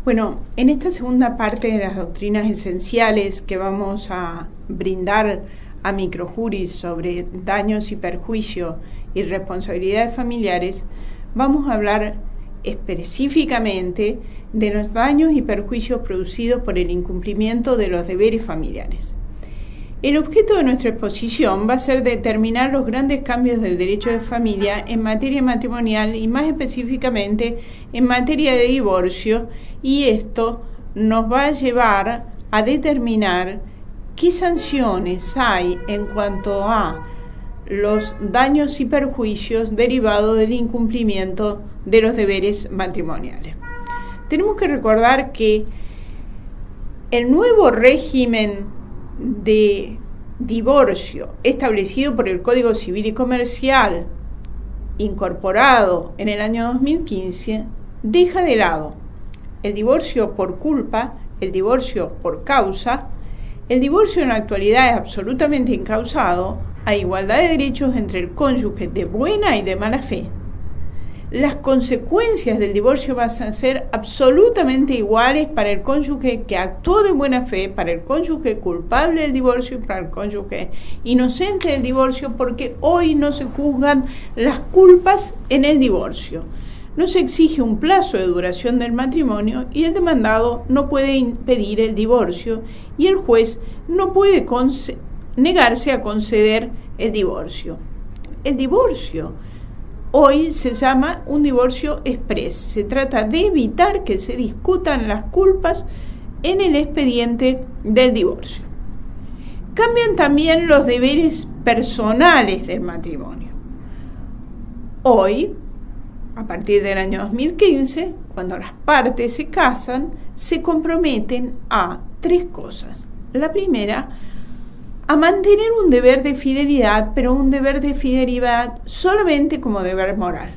Bueno, en esta segunda parte de las doctrinas esenciales que vamos a brindar a microjuris sobre daños y perjuicios y responsabilidades familiares, vamos a hablar específicamente de los daños y perjuicios producidos por el incumplimiento de los deberes familiares. El objeto de nuestra exposición va a ser determinar los grandes cambios del derecho de familia en materia matrimonial y más específicamente en materia de divorcio, y esto nos va a llevar a determinar qué sanciones hay en cuanto a los daños y perjuicios derivados del incumplimiento de los deberes matrimoniales. Tenemos que recordar que el nuevo régimen de divorcio establecido por el Código Civil y Comercial, incorporado en el año 2015, deja de lado el divorcio por culpa, el divorcio por causa. El divorcio en la actualidad es absolutamente incausado. Hay igualdad de derechos entre el cónyuge de buena y de mala fe. Las consecuencias del divorcio van a ser absolutamente iguales para el cónyuge que actuó de buena fe, para el cónyuge culpable del divorcio y para el cónyuge inocente del divorcio, porque hoy no se juzgan las culpas en el divorcio. No se exige un plazo de duración del matrimonio y el demandado no puede impedir el divorcio y el juez no puede negarse a conceder el divorcio. El divorcio hoy se llama un divorcio exprés. Se trata de evitar que se discutan las culpas en el expediente del divorcio. Cambian también los deberes personales del matrimonio. Hoy, a partir del año 2015, cuando las partes se casan, se comprometen a tres cosas. La primera, a mantener un deber de fidelidad, pero un deber de fidelidad solamente como deber moral.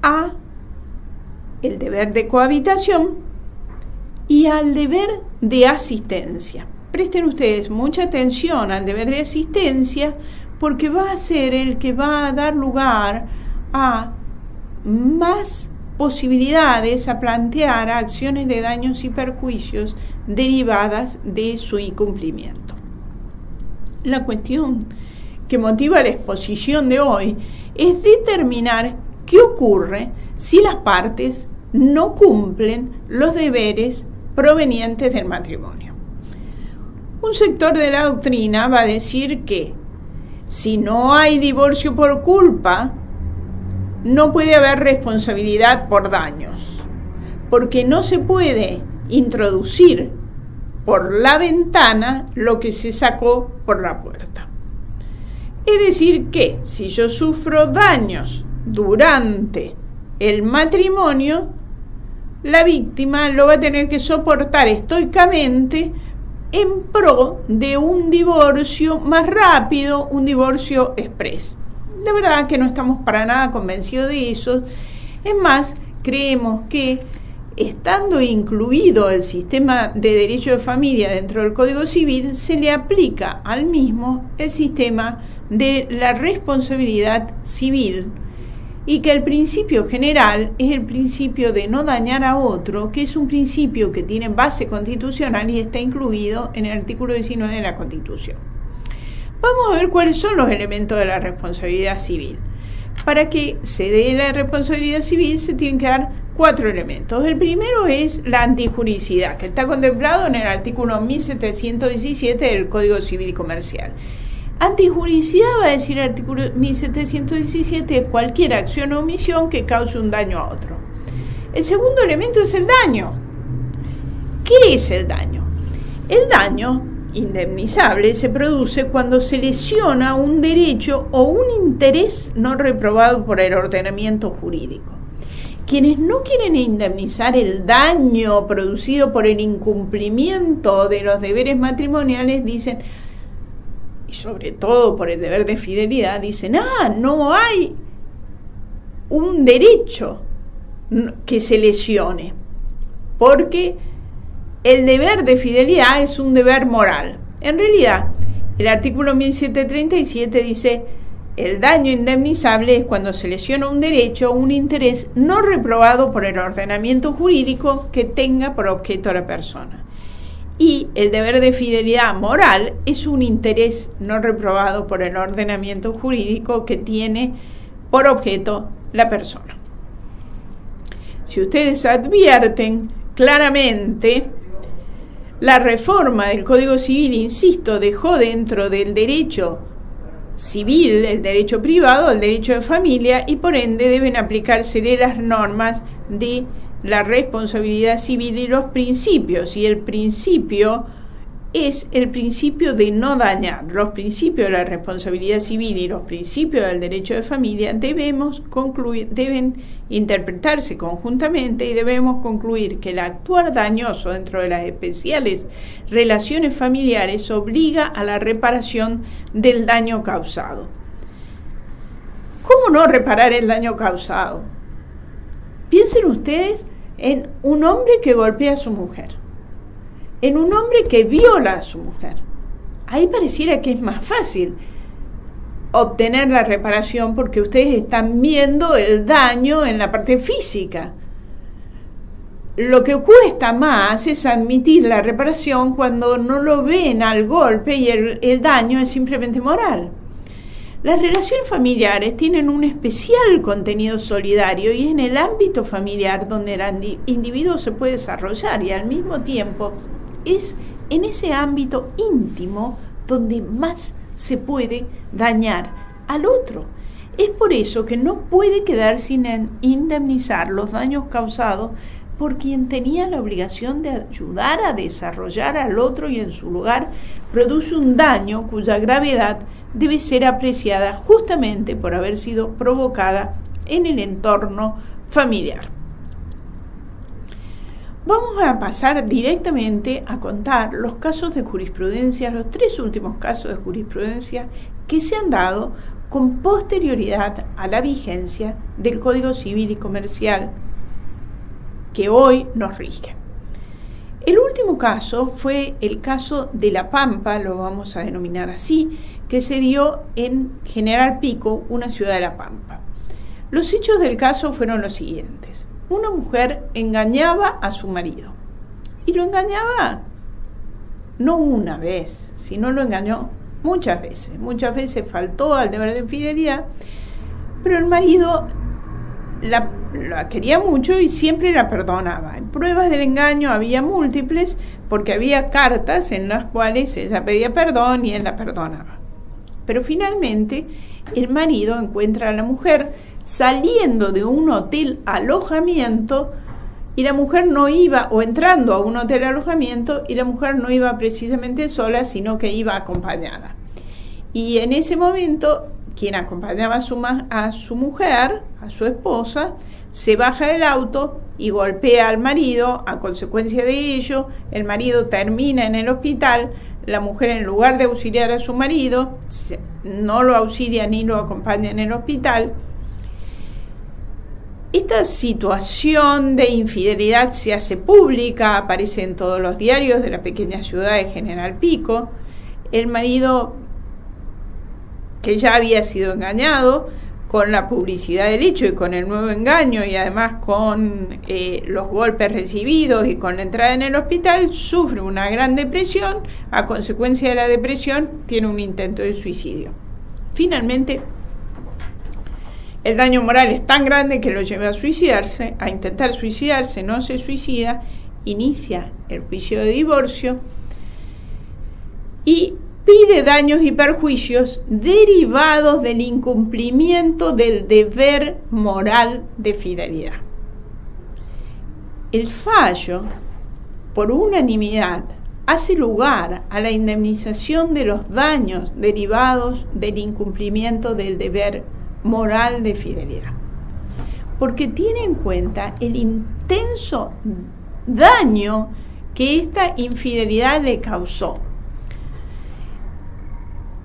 A el deber de cohabitación y al deber de asistencia. Presten ustedes mucha atención al deber de asistencia porque va a ser el que va a dar lugar a más posibilidades a plantear acciones de daños y perjuicios derivadas de su incumplimiento. La cuestión que motiva la exposición de hoy es determinar qué ocurre si las partes no cumplen los deberes provenientes del matrimonio. Un sector de la doctrina va a decir que si no hay divorcio por culpa, no puede haber responsabilidad por daños, porque no se puede introducir por la ventana lo que se sacó por la puerta. Es decir que si yo sufro daños durante el matrimonio, la víctima lo va a tener que soportar estoicamente en pro de un divorcio más rápido, un divorcio exprés. De verdad que no estamos para nada convencidos de eso. Es más, creemos que estando incluido el sistema de derecho de familia dentro del Código Civil, se le aplica al mismo el sistema de la responsabilidad civil y que el principio general es el principio de no dañar a otro, que es un principio que tiene base constitucional y está incluido en el artículo 19 de la Constitución. Vamos a ver cuáles son los elementos de la responsabilidad civil. Para que se dé la responsabilidad civil se tienen que dar 4 elementos. El primero es la antijuricidad, que está contemplado en el artículo 1717 del Código Civil y Comercial. Antijuricidad, va a decir el artículo 1717, es cualquier acción o omisión que cause un daño a otro. El segundo elemento es el daño. ¿Qué es el daño? El daño indemnizable se produce cuando se lesiona un derecho o un interés no reprobado por el ordenamiento jurídico. Quienes no quieren indemnizar el daño producido por el incumplimiento de los deberes matrimoniales dicen, y sobre todo por el deber de fidelidad, dicen, no hay un derecho que se lesione, porque el deber de fidelidad es un deber moral. En realidad, el artículo 1737 dice El daño indemnizable es cuando se lesiona un derecho o un interés no reprobado por el ordenamiento jurídico que tenga por objeto a la persona. Y el deber de fidelidad moral es un interés no reprobado por el ordenamiento jurídico que tiene por objeto la persona. Si ustedes advierten claramente, la reforma del Código Civil, insisto, dejó dentro del derecho civil, el derecho privado, el derecho de familia, y por ende deben aplicársele las normas de la responsabilidad civil y los principios, y el principio es el principio de no dañar. Los principios de la responsabilidad civil y los principios del derecho de familia deben interpretarse conjuntamente, y debemos concluir que el actuar dañoso dentro de las especiales relaciones familiares obliga a la reparación del daño causado. ¿Cómo no reparar el daño causado? Piensen ustedes en un hombre que golpea a su mujer, en un hombre que viola a su mujer. Ahí pareciera que es más fácil obtener la reparación porque ustedes están viendo el daño en la parte física. Lo que cuesta más es admitir la reparación cuando no lo ven al golpe y el daño es simplemente moral. Las relaciones familiares tienen un especial contenido solidario, y es en el ámbito familiar donde el individuo se puede desarrollar, y al mismo tiempo es en ese ámbito íntimo donde más se puede dañar al otro. Es por eso que no puede quedar sin indemnizar los daños causados por quien tenía la obligación de ayudar a desarrollar al otro y en su lugar produce un daño cuya gravedad debe ser apreciada justamente por haber sido provocada en el entorno familiar. Vamos a pasar directamente a contar los casos de jurisprudencia, los 3 últimos casos de jurisprudencia que se han dado con posterioridad a la vigencia del Código Civil y Comercial que hoy nos rige. El último caso fue el caso de La Pampa, lo vamos a denominar así, que se dio en General Pico, una ciudad de La Pampa. Los hechos del caso fueron los siguientes. Una mujer engañaba a su marido, y lo engañaba no una vez, sino lo engañó muchas veces faltó al deber de fidelidad, pero el marido la quería mucho y siempre la perdonaba. Pruebas del engaño había múltiples, porque había cartas en las cuales ella pedía perdón y él la perdonaba. Pero finalmente el marido encuentra a la mujer saliendo de un hotel alojamiento, y la mujer no iba, o entrando a un hotel alojamiento, y la mujer no iba precisamente sola, sino que iba acompañada. Y en ese momento, quien acompañaba a su mujer, a su esposa, se baja del auto y golpea al marido. A consecuencia de ello, el marido termina en el hospital. La mujer, en lugar de auxiliar a su marido, no lo auxilia ni lo acompaña en el hospital. Esta situación de infidelidad se hace pública, aparece en todos los diarios de la pequeña ciudad de General Pico. El marido, que ya había sido engañado con la publicidad del hecho y con el nuevo engaño, y además con los golpes recibidos y con la entrada en el hospital, sufre una gran depresión. A consecuencia de la depresión tiene un intento de suicidio. Finalmente, el daño moral es tan grande que lo lleva a intentar suicidarse, no se suicida, inicia el juicio de divorcio y pide daños y perjuicios derivados del incumplimiento del deber moral de fidelidad. El fallo, por unanimidad, hace lugar a la indemnización de los daños derivados del incumplimiento del deber moral de fidelidad, porque tiene en cuenta el intenso daño que esta infidelidad le causó.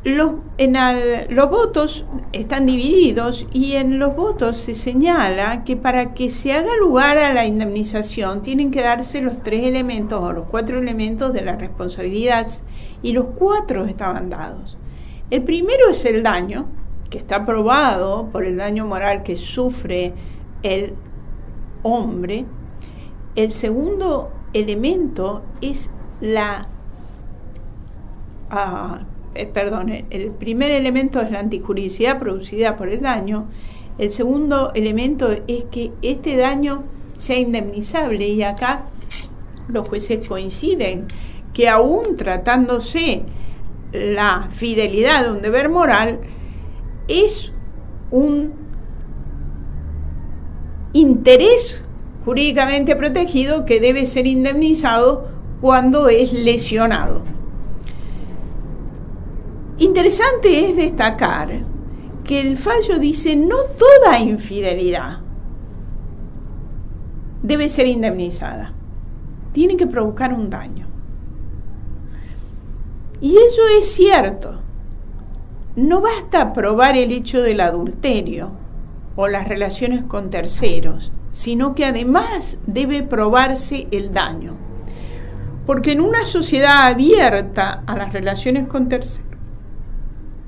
Los votos están divididos, y en los votos se señala que para que se haga lugar a la indemnización tienen que darse los 3 elementos o los 4 elementos de la responsabilidad, y los 4 estaban dados. El primero es el daño, que está probado por el daño moral que sufre el hombre. El segundo elemento es el primer elemento es la antijuridicidad producida por el daño. El segundo elemento es que este daño sea indemnizable, y acá los jueces coinciden que aún tratándose la fidelidad de un deber moral, es un interés jurídicamente protegido que debe ser indemnizado cuando es lesionado. Interesante es destacar que el fallo dice no toda infidelidad debe ser indemnizada, tiene que provocar un daño. Y eso es cierto. No basta probar el hecho del adulterio o las relaciones con terceros, sino que además debe probarse el daño. Porque en una sociedad abierta a las relaciones con terceros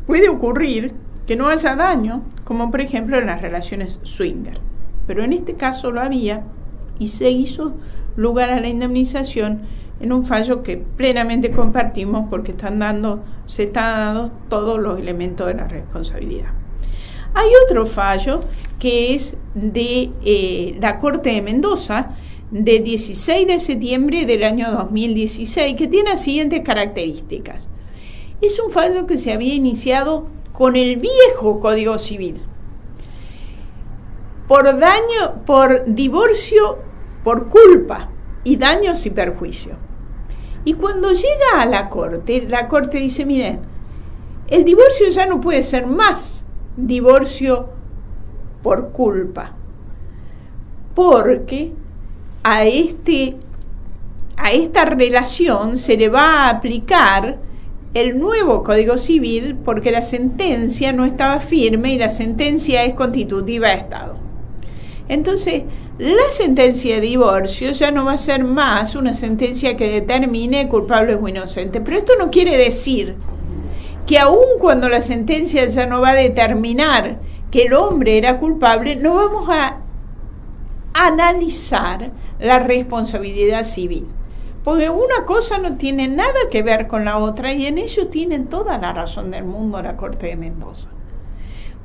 puede ocurrir que no haya daño, como por ejemplo en las relaciones swinger. Pero en este caso lo había, y se hizo lugar a la indemnización en un fallo que plenamente compartimos, porque se están dando todos los elementos de la responsabilidad. Hay otro fallo que es de la Corte de Mendoza, de 16 de septiembre del año 2016, que tiene las siguientes características. Es un fallo que se había iniciado con el viejo Código Civil, por divorcio por culpa y daños y perjuicio. Y cuando llega a la Corte dice, miren, el divorcio ya no puede ser más divorcio por culpa, porque a esta relación se le va a aplicar el nuevo Código Civil, porque la sentencia no estaba firme y la sentencia es constitutiva de Estado. Entonces, la sentencia de divorcio ya no va a ser más una sentencia que determine culpable o inocente. Pero esto no quiere decir que aun cuando la sentencia ya no va a determinar que el hombre era culpable, no vamos a analizar la responsabilidad civil. Porque una cosa no tiene nada que ver con la otra, y en ello tienen toda la razón del mundo la Corte de Mendoza.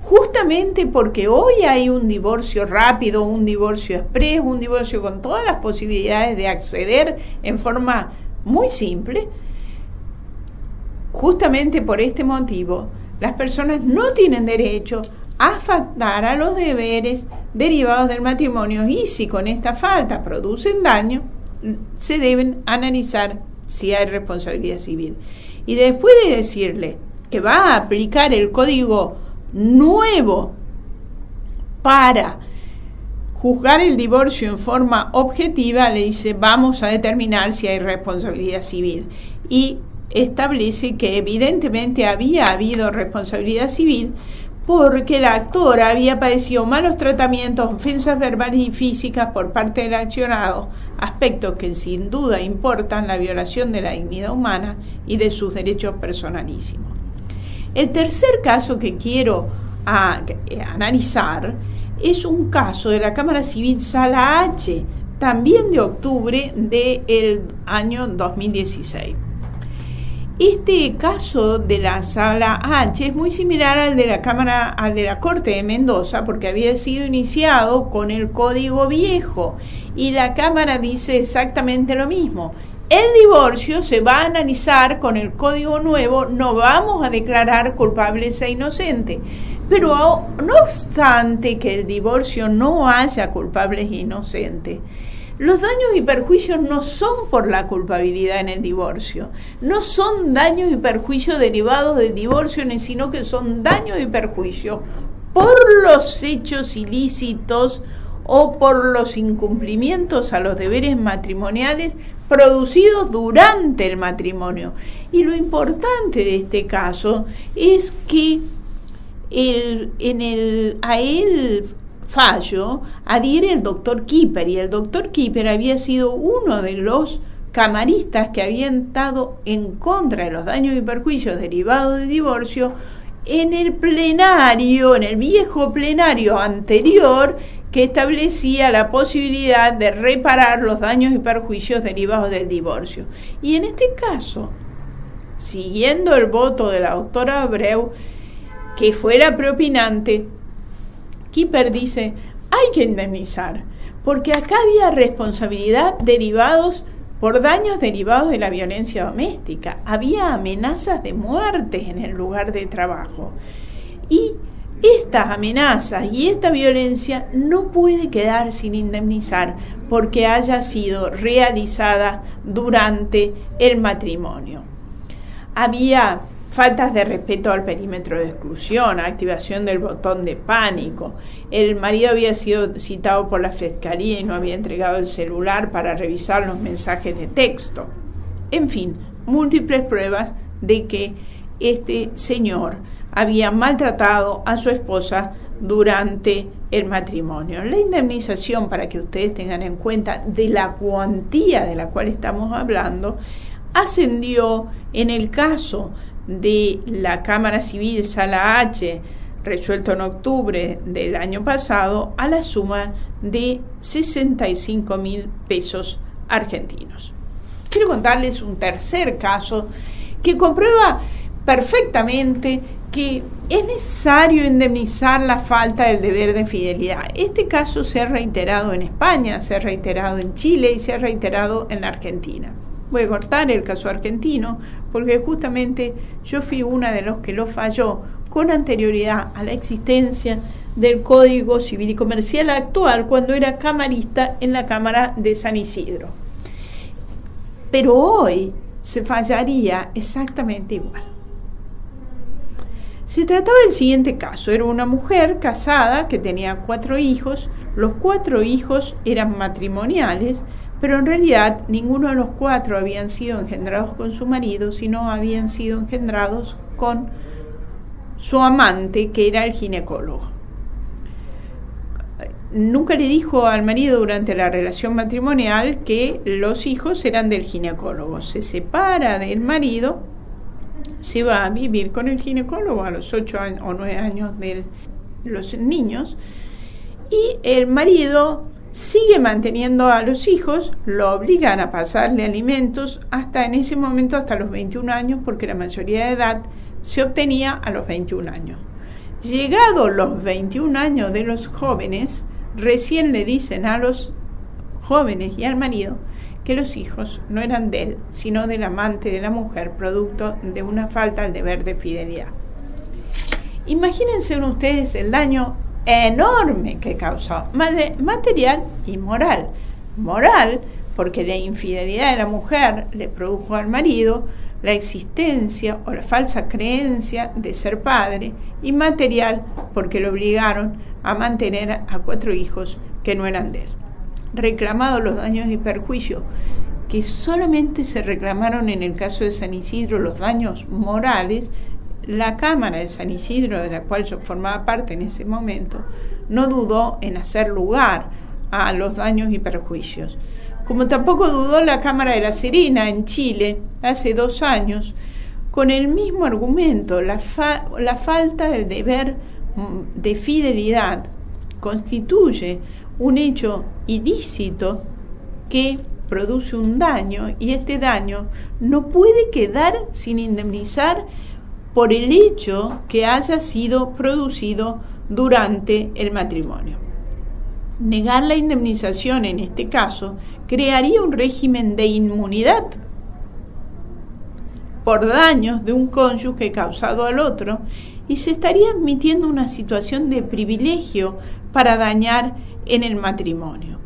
Justamente porque hoy hay un divorcio rápido, un divorcio exprés, un divorcio con todas las posibilidades de acceder en forma muy simple, justamente por este motivo, las personas no tienen derecho a faltar a los deberes derivados del matrimonio, y si con esta falta producen daño, se deben analizar si hay responsabilidad civil. Y después de decirle que va a aplicar el código nuevo para juzgar el divorcio en forma objetiva, le dice, vamos a determinar si hay responsabilidad civil. Y establece que evidentemente había habido responsabilidad civil, porque la actora había padecido malos tratamientos, ofensas verbales y físicas por parte del accionado, aspectos que sin duda importan la violación de la dignidad humana y de sus derechos personalísimos. El tercer caso que quiero analizar es un caso de la Cámara Civil Sala H, también de octubre del año 2016. Este caso de la Sala H es muy similar al de la Corte de Mendoza, porque había sido iniciado con el Código Viejo, y la Cámara dice exactamente lo mismo. El divorcio se va a analizar con el Código Nuevo, no vamos a declarar culpables e inocentes. Pero no obstante que el divorcio no haya culpables e inocentes, los daños y perjuicios no son por la culpabilidad en el divorcio, no son daños y perjuicios derivados del divorcio, sino que son daños y perjuicios por los hechos ilícitos o por los incumplimientos a los deberes matrimoniales producidos durante el matrimonio. Y lo importante de este caso es que a él fallo adhiere el doctor Kipper, y el doctor Kipper había sido uno de los camaristas que habían estado en contra de los daños y perjuicios derivados del divorcio en el plenario, en el viejo plenario anterior, que establecía la posibilidad de reparar los daños y perjuicios derivados del divorcio. Y en este caso, siguiendo el voto de la doctora Abreu, que fue la preopinante, Kipper dice, hay que indemnizar, porque acá había responsabilidad por daños derivados de la violencia doméstica. Había amenazas de muerte en el lugar de trabajo. Y estas amenazas y esta violencia no puede quedar sin indemnizar porque haya sido realizada durante el matrimonio. Había faltas de respeto al perímetro de exclusión, activación del botón de pánico. El marido había sido citado por la fiscalía y no había entregado el celular para revisar los mensajes de texto. En fin, múltiples pruebas de que este señor había maltratado a su esposa durante el matrimonio. La indemnización, para que ustedes tengan en cuenta de la cuantía de la cual estamos hablando, ascendió en el caso de la Cámara Civil Sala H, resuelto en octubre del año pasado, a la suma de 65.000 pesos argentinos. Quiero contarles un tercer caso que comprueba perfectamente que es necesario indemnizar la falta del deber de fidelidad. Este caso se ha reiterado en España, se ha reiterado en Chile y se ha reiterado en la Argentina. Voy a cortar el caso argentino porque justamente yo fui una de los que lo falló con anterioridad a la existencia del Código Civil y Comercial actual cuando era camarista en la Cámara de San Isidro. Pero hoy se fallaría exactamente igual. Se trataba del siguiente caso. Era una mujer casada que tenía 4 hijos. Los 4 hijos eran matrimoniales, pero en realidad ninguno de los 4 habían sido engendrados con su marido, sino habían sido engendrados con su amante, que era el ginecólogo. Nunca le dijo al marido durante la relación matrimonial que los hijos eran del ginecólogo. Se separa del marido, se va a vivir con el ginecólogo a los 8 o 9 años de los niños, y el marido sigue manteniendo a los hijos, lo obligan a pasarle alimentos hasta en ese momento, hasta los 21 años, porque la mayoría de edad se obtenía a los 21 años. Llegados los 21 años de los jóvenes, recién le dicen a los jóvenes y al marido que los hijos no eran de él, sino del amante de la mujer, producto de una falta al deber de fidelidad. Imagínense ustedes el daño enorme que causó, material y moral. Moral, porque la infidelidad de la mujer le produjo al marido la existencia o la falsa creencia de ser padre, y material, porque lo obligaron a mantener a 4 hijos que no eran de él. Reclamados los daños y perjuicios, que solamente se reclamaron en el caso de San Isidro, los daños morales, la Cámara de San Isidro, de la cual yo formaba parte en ese momento, no dudó en hacer lugar a los daños y perjuicios. Como tampoco dudó la Cámara de La Serena en Chile hace 2 años, con el mismo argumento, la falta del deber de fidelidad constituye un hecho ilícito que produce un daño, y este daño no puede quedar sin indemnizar por el hecho que haya sido producido durante el matrimonio. Negar la indemnización en este caso crearía un régimen de inmunidad por daños de un cónyuge causado al otro, y se estaría admitiendo una situación de privilegio para dañar en el matrimonio.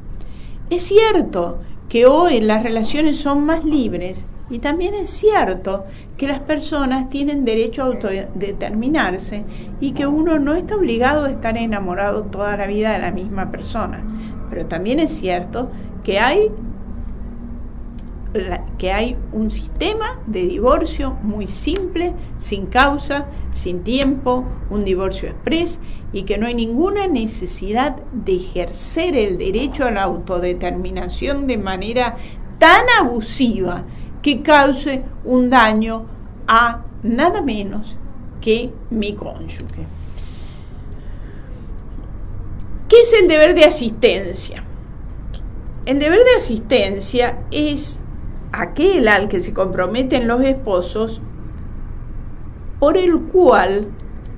Es cierto que hoy las relaciones son más libres, y también es cierto que las personas tienen derecho a autodeterminarse y que uno no está obligado a estar enamorado toda la vida de la misma persona. Pero también es cierto que hay un sistema de divorcio muy simple, sin causa, sin tiempo, un divorcio exprés, y que no hay ninguna necesidad de ejercer el derecho a la autodeterminación de manera tan abusiva que cause un daño a nada menos que mi cónyuge. ¿Qué es el deber de asistencia? El deber de asistencia es aquel al que se comprometen los esposos, por el cual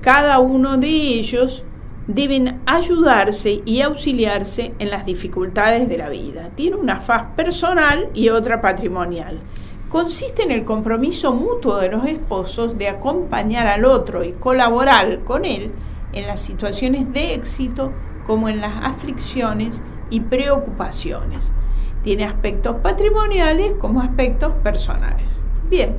cada uno de ellos deben ayudarse y auxiliarse en las dificultades de la vida. Tiene una faz personal y otra patrimonial. Consiste en el compromiso mutuo de los esposos de acompañar al otro y colaborar con él en las situaciones de éxito como en las aflicciones y preocupaciones. Tiene aspectos patrimoniales como aspectos personales. Bien.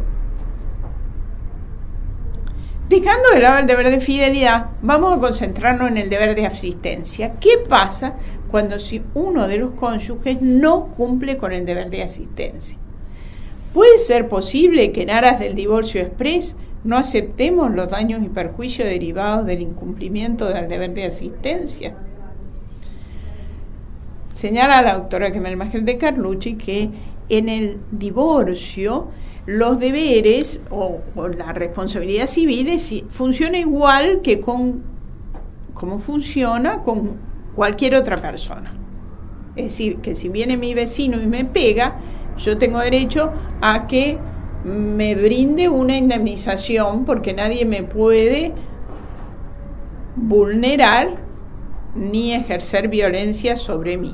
Dejando de lado el deber de fidelidad, vamos a concentrarnos en el deber de asistencia. ¿Qué pasa cuando si uno de los cónyuges no cumple con el deber de asistencia? ¿Puede ser posible que en aras del divorcio exprés no aceptemos los daños y perjuicios derivados del incumplimiento del deber de asistencia? Señala la doctora Kemal de Carlucci que en el divorcio los deberes o la responsabilidad civil funciona igual que como funciona con cualquier otra persona. Es decir, que si viene mi vecino y me pega, yo tengo derecho a que me brinde una indemnización porque nadie me puede vulnerar ni ejercer violencia sobre mí.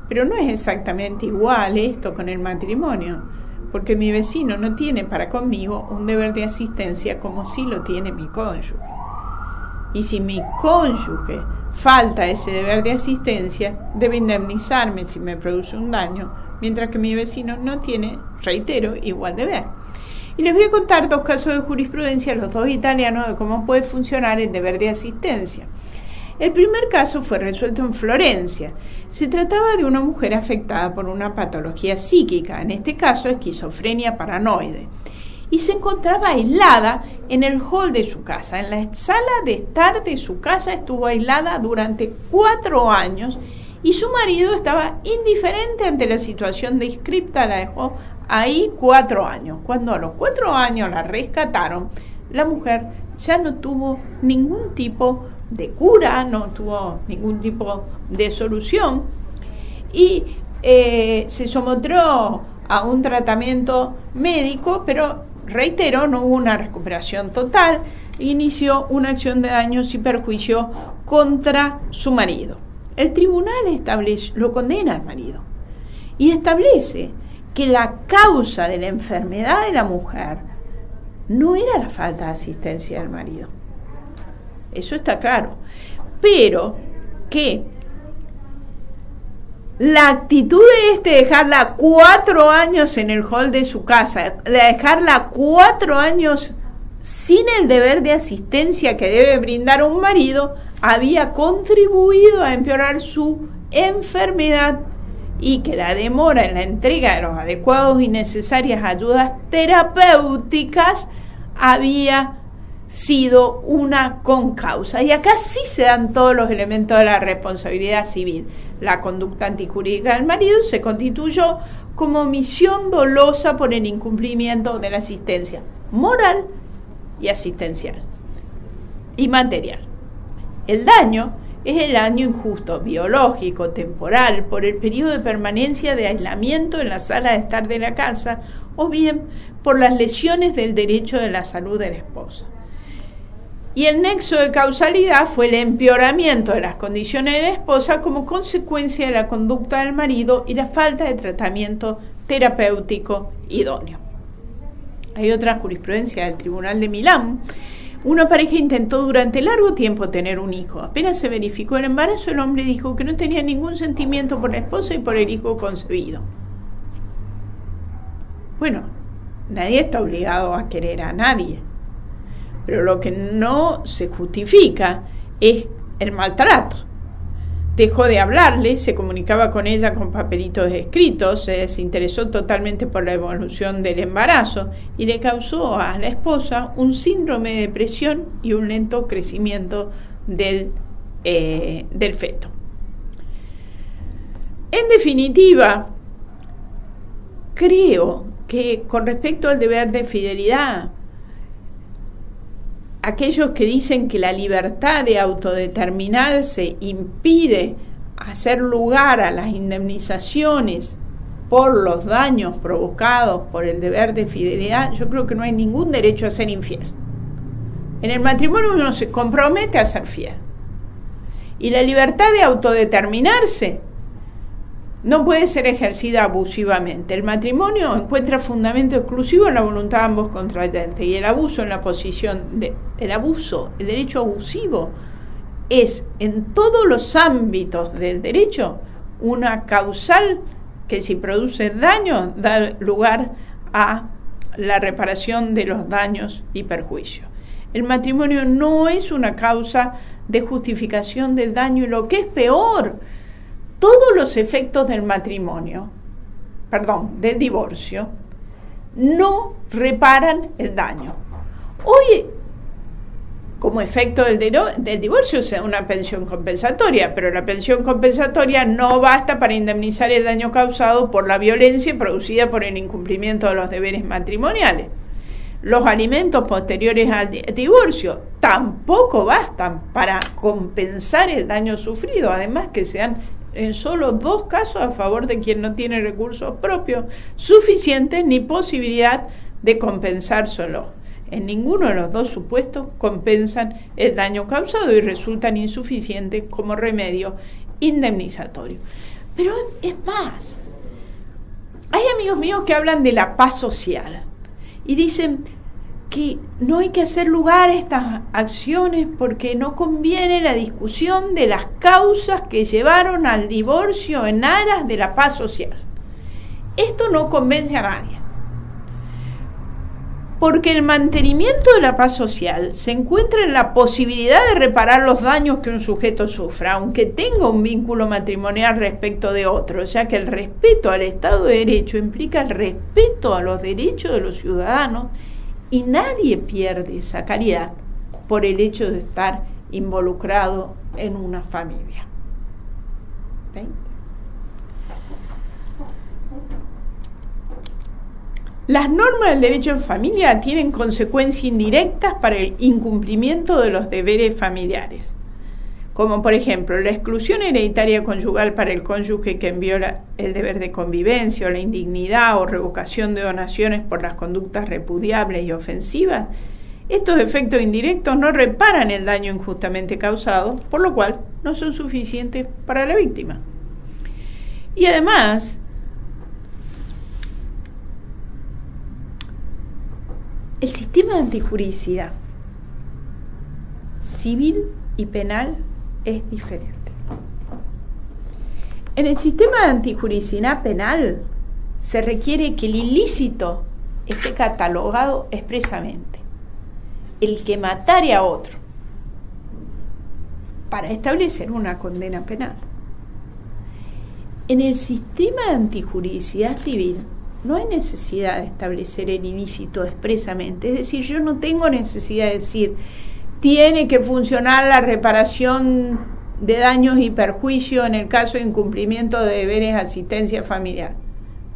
Pero no es exactamente igual esto con el matrimonio, porque mi vecino no tiene para conmigo un deber de asistencia como sí lo tiene mi cónyuge. Y si mi cónyuge falta ese deber de asistencia, debe indemnizarme si me produce un daño, mientras que mi vecino no tiene, reitero, igual deber. Y les voy a contar dos casos de jurisprudencia, los dos italianos, de cómo puede funcionar el deber de asistencia. El primer caso fue resuelto en Florencia. Se trataba de una mujer afectada por una patología psíquica, en este caso esquizofrenia paranoide, y se encontraba aislada en el hall de su casa. En la sala de estar de su casa estuvo aislada durante 4 años y su marido estaba indiferente ante la situación descripta, la dejó ahí 4 años. Cuando a los 4 años la rescataron, la mujer ya no tuvo ningún tipo de cura, no tuvo ningún tipo de solución y se sometió a un tratamiento médico, pero reitero, no hubo una recuperación total. Inició una acción de daños y perjuicios contra su marido. El tribunal lo condena al marido y establece que la causa de la enfermedad de la mujer no era la falta de asistencia del marido. Eso está claro. Pero que la actitud de dejarla 4 años en el hall de su casa, dejarla 4 años sin el deber de asistencia que debe brindar un marido, había contribuido a empeorar su enfermedad y que la demora en la entrega de los adecuados y necesarias ayudas terapéuticas había sido una concausa. Y acá sí se dan todos los elementos de la responsabilidad civil. La conducta antijurídica del marido se constituyó como omisión dolosa por el incumplimiento de la asistencia moral y asistencial y material. El daño es el daño injusto, biológico, temporal, por el periodo de permanencia de aislamiento en la sala de estar de la casa, o bien por las lesiones del derecho de la salud de la esposa. Y el nexo de causalidad fue el empeoramiento de las condiciones de la esposa como consecuencia de la conducta del marido y la falta de tratamiento terapéutico idóneo. Hay otra jurisprudencia del Tribunal de Milán. Una pareja intentó durante largo tiempo tener un hijo. Apenas se verificó el embarazo, el hombre dijo que no tenía ningún sentimiento por la esposa y por el hijo concebido. Bueno, nadie está obligado a querer a nadie. Pero lo que no se justifica es el maltrato. Dejó de hablarle, se comunicaba con ella con papelitos escritos, se desinteresó totalmente por la evolución del embarazo y le causó a la esposa un síndrome de depresión y un lento crecimiento del feto. En definitiva, creo que con respecto al deber de fidelidad, aquellos que dicen que la libertad de autodeterminarse impide hacer lugar a las indemnizaciones por los daños provocados por el deber de fidelidad, yo creo que no hay ningún derecho a ser infiel. En el matrimonio uno se compromete a ser fiel. Y la libertad de autodeterminarse no puede ser ejercida abusivamente. El matrimonio encuentra fundamento exclusivo en la voluntad de ambos contrayentes, y el abuso en la posición el derecho abusivo es en todos los ámbitos del derecho una causal que, si produce daño, da lugar a la reparación de los daños y perjuicios. El matrimonio no es una causa de justificación del daño, y lo que es peor, todos los efectos del del divorcio, no reparan el daño. Hoy, como efecto del divorcio, se da una pensión compensatoria, pero la pensión compensatoria no basta para indemnizar el daño causado por la violencia producida por el incumplimiento de los deberes matrimoniales. Los alimentos posteriores al divorcio tampoco bastan para compensar el daño sufrido, además que se dan en solo 2 casos a favor de quien no tiene recursos propios suficientes ni posibilidad de compensárselo. En ninguno de los 2 supuestos compensan el daño causado y resultan insuficientes como remedio indemnizatorio. Pero es más, hay amigos míos que hablan de la paz social y dicen que no hay que hacer lugar a estas acciones porque no conviene la discusión de las causas que llevaron al divorcio en aras de la paz social. Esto no convence a nadie, porque el mantenimiento de la paz social se encuentra en la posibilidad de reparar los daños que un sujeto sufra, aunque tenga un vínculo matrimonial respecto de otro, ya que el respeto al Estado de Derecho implica el respeto a los derechos de los ciudadanos, y nadie pierde esa calidad por el hecho de estar involucrado en una familia. ¿Ven? Las normas del derecho en familia tienen consecuencias indirectas para el incumplimiento de los deberes familiares, como por ejemplo la exclusión hereditaria conyugal para el cónyuge que viola el deber de convivencia, o la indignidad o revocación de donaciones por las conductas repudiables y ofensivas. Estos efectos indirectos no reparan el daño injustamente causado, por lo cual no son suficientes para la víctima. Y además, el sistema de antijuricidad civil y penal es diferente. En el sistema de antijuricidad penal se requiere que el ilícito esté catalogado expresamente, el que matare a otro, para establecer una condena penal. En el sistema de antijuricidad civil no hay necesidad de establecer el ilícito expresamente, es decir, yo no tengo necesidad de decir tiene que funcionar la reparación de daños y perjuicios en el caso de incumplimiento de deberes de asistencia familiar.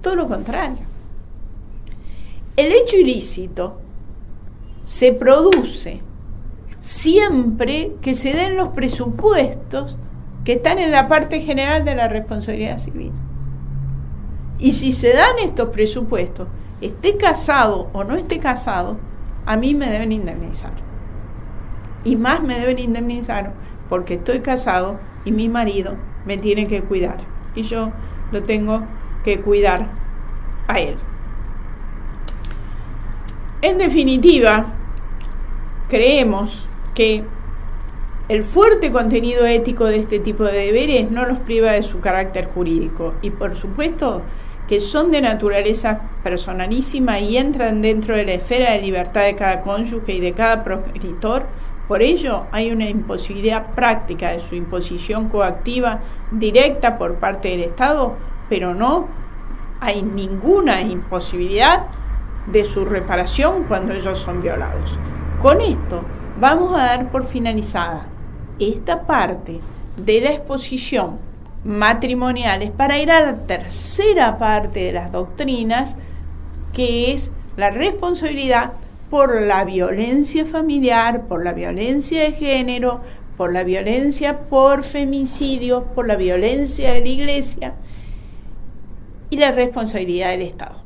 Todo lo contrario. El hecho ilícito se produce siempre que se den los presupuestos que están en la parte general de la responsabilidad civil. Y si se dan estos presupuestos, esté casado o no esté casado, a mí me deben indemnizar. Y más me deben indemnizar porque estoy casado y mi marido me tiene que cuidar. Y yo lo tengo que cuidar a él. En definitiva, creemos que el fuerte contenido ético de este tipo de deberes no los priva de su carácter jurídico. Y por supuesto que son de naturaleza personalísima y entran dentro de la esfera de libertad de cada cónyuge y de cada progenitor. Por ello, hay una imposibilidad práctica de su imposición coactiva directa por parte del Estado, pero no hay ninguna imposibilidad de su reparación cuando ellos son violados. Con esto vamos a dar por finalizada esta parte de la exposición matrimoniales para ir a la tercera parte de las doctrinas, que es la responsabilidad por la violencia familiar, por la violencia de género, por la violencia por femicidio, por la violencia de la Iglesia y la responsabilidad del Estado.